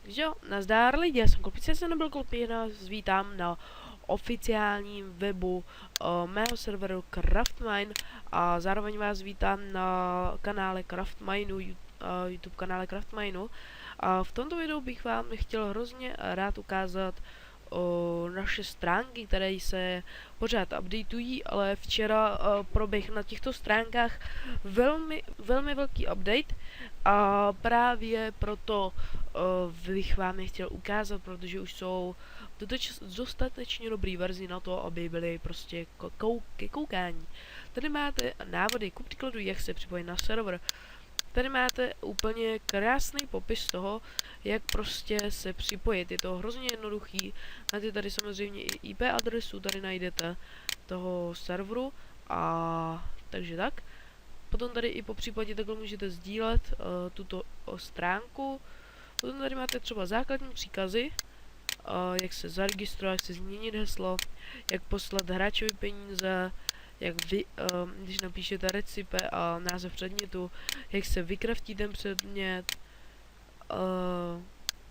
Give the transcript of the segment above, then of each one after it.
Takže jo, nazdár lidi, já jsem Kolpice, jsem nebyl Kolpina, vítám na oficiálním webu mého serveru Craftmine a zároveň vás vítám na kanále Craftmineu, YouTube kanále Craftmineu. A v tomto videu bych vám chtěl hrozně rád ukázat naše stránky, které se pořád updateují, ale včera proběh na těchto stránkách velmi velký update a právě proto bych vám je chtěl ukázat, protože už jsou dostatečně dobrý verzi na to, aby byly prostě ke koukání. Tady máte návody, ku příkladu, jak se připojit na server. Tady máte úplně krásný popis toho, jak prostě se připojit. Je to hrozně jednoduchý. Máte tady samozřejmě i IP adresu, tady najdete toho serveru a takže tak. Potom tady i po případě takhle můžete sdílet tuto stránku. Potom tady máte třeba základní příkazy, jak se zaregistrovat, jak se změnit heslo, jak poslat hráčovi peníze, jak vy, když napíšete recipe a název předmětu, jak se vykraftí ten předmět.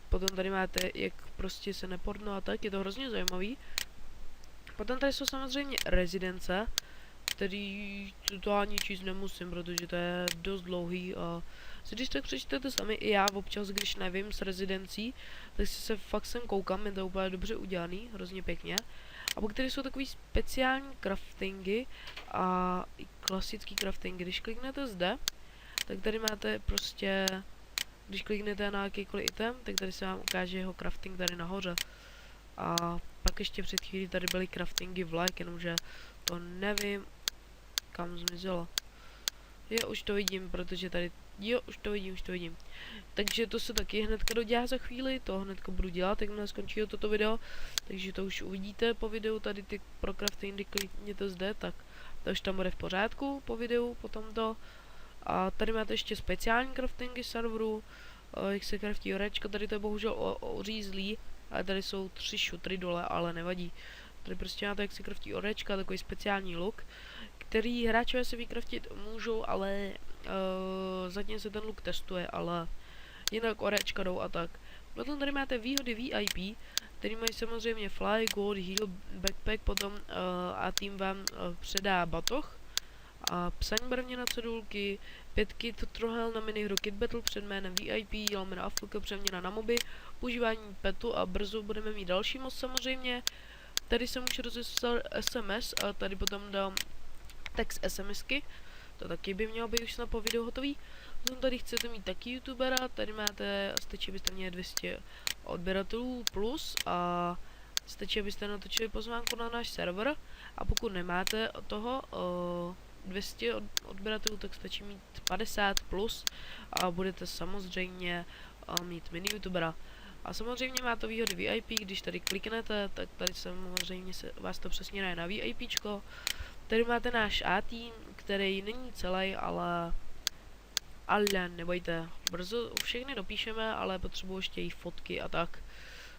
Potom tady máte, jak prostě se neporno a tak, je to hrozně zajímavý. Potom tady jsou samozřejmě rezidence, který totálně číst nemusím, protože to je dost dlouhý a když tak přečtete sami, i já občas, když nevím s rezidencí, tak si se fakt sem koukám, je to úplně dobře udělaný, hrozně pěkně. A pak tady jsou takový speciální craftingy a i klasický craftingy. Když kliknete zde, tak tady máte prostě, když kliknete na jakýkoliv item, tak tady se vám ukáže jeho crafting tady nahoře. A pak ještě před chvílí tady byly craftingy v like, jenomže to nevím, kam zmizelo. Jo, už to vidím, protože tady, jo, už to vidím. Takže to se taky hnedka dodělá za chvíli, to hnedka budu dělat, jakmile skončí toto video. Takže to už uvidíte po videu, tady ty pro craftingy klikněte zde, tak to už tam bude v pořádku po videu, potom to. A tady máte ještě speciální craftingy serveru, jak se craftí orečka, tady to je bohužel ořízlý, ale tady jsou 3 šutry dole, ale nevadí. Tady prostě máte, jak se craftí orečka, takový speciální look, který hráčové si vykraftit můžou, ale zatím se ten look testuje, ale jinak orečka jdou a tak. Potom tady máte výhody VIP, který mají samozřejmě fly, gold, heal, backpack, potom a tým vám předá batoh, a psaní barevně na cedulky, 5 kit trohel na minihru Kit Battle před jménem VIP, lomeno Afluka přeměna na moby, používání petu a brzo budeme mít další moc samozřejmě. Tady se může rozeslat SMS a tady potom dám text SMSky, to taky by mělo být už snad po videu hotový. Potom tady chcete mít taky youtubera, tady máte, stačí, abyste měli 200 odběratelů plus a stačí, abyste natočili pozvánku na náš server a pokud nemáte toho 200 odběratelů, tak stačí mít 50 plus a budete samozřejmě mít mini youtubera. A samozřejmě má to výhody VIP, když tady kliknete, tak tady samozřejmě vás to přesměruje na VIPčko. Tady máte náš A-tým, který není celý, ale nebojte, brzo všechny dopíšeme, ale potřebuji ještě i fotky a tak.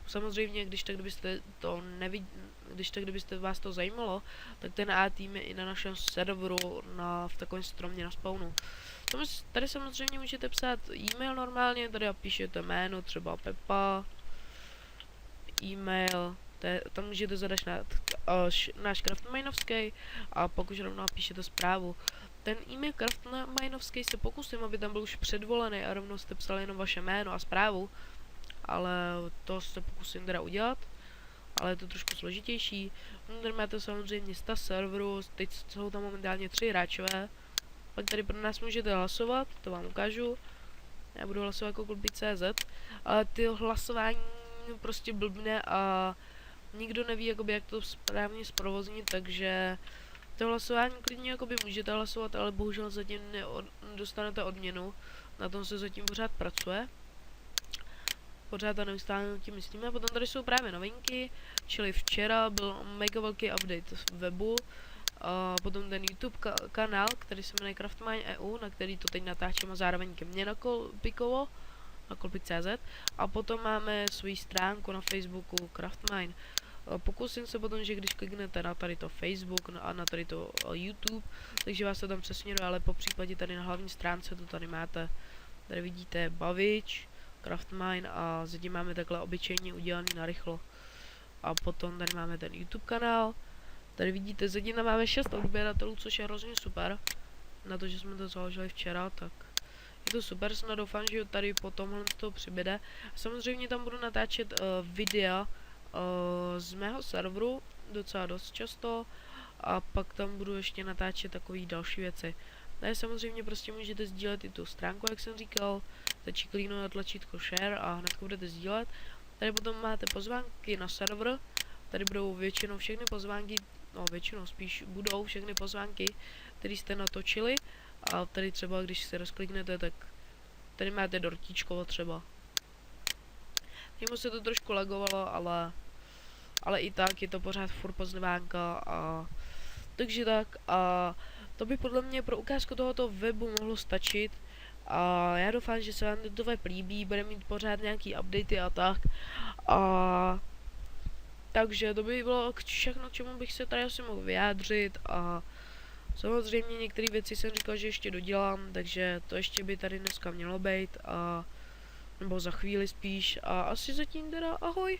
Samozřejmě, když tak kdybyste vás to zajímalo, tak ten A-tým je i na našem serveru v takovém stromě na spawnu. Tady samozřejmě můžete psát e-mail normálně, tady píšete jméno, třeba Pepa, e-mail, tam můžete zadat náš Craftminovský a pak už rovnou napíšete zprávu. Ten e-mail Craftminovský se pokusím, aby tam byl už předvolený a rovnou jste psali jenom vaše jméno a zprávu, ale to se pokusím teda udělat, ale je to trošku složitější. Tady máte samozřejmě stav serveru, teď jsou tam momentálně 3 hráčové, pak tady pro nás můžete hlasovat, to vám ukážu. Já budu hlasovat jako Kolpy.cz, ale ty hlasování prostě blbne a nikdo neví, jakoby, jak to správně zprovoznit, takže to hlasování klidně jakoby můžete hlasovat, ale bohužel zatím nedostanete odměnu, na tom se zatím pořád pracuje. Pořád a neustále nad tím myslíme. Potom tady jsou právě novinky, čili včera byl mega velký update webu, potom ten YouTube kanál, který se jmenuje Craftmine EU, na který to teď natáčím a zároveň ke mně na Kolpikovo, na Kolpy.cz, a potom máme svoji stránku na Facebooku Craftmine. Pokusím se potom, že když kliknete na tady to Facebook a na tady to YouTube, takže vás to tam přesměruje, ale po případě tady na hlavní stránce to tady máte. Tady vidíte Bavič, Craftmine a zatím máme takhle obyčejně udělaný narychlo. A potom tady máme ten YouTube kanál. Tady vidíte, zatím tam máme 6 odběratelů, což je hrozně super. Na to, že jsme to založili včera, tak je to super, snad doufám, že tady potom to přibude. A samozřejmě tam budu natáčet videa z mého serveru docela dost často. A pak tam budu ještě natáčet takové další věci. Tady samozřejmě prostě můžete sdílet i tu stránku, jak jsem říkal. Stačí kliknout na tlačítko share a hned budete sdílet. Tady potom máte pozvánky na server. Tady budou většinou všechny pozvánky, no většinou spíš budou všechny pozvánky, které jste natočili. A tady třeba, když se rozkliknete, tak tady máte dortíčko třeba. Mimo se to trošku lagovalo, ale i tak je to pořád furt pozvánka a takže tak a to by podle mě pro ukázku tohoto webu mohlo stačit. A já doufám, že se vám tento web líbí, bude mít pořád nějaký updaty a tak. A takže to by bylo všechno, k čemu bych se tady asi mohl vyjádřit a samozřejmě některé věci jsem říkal, že ještě dodělám, takže to ještě by tady dneska mělo být a nebo za chvíli spíš a asi zatím teda ahoj.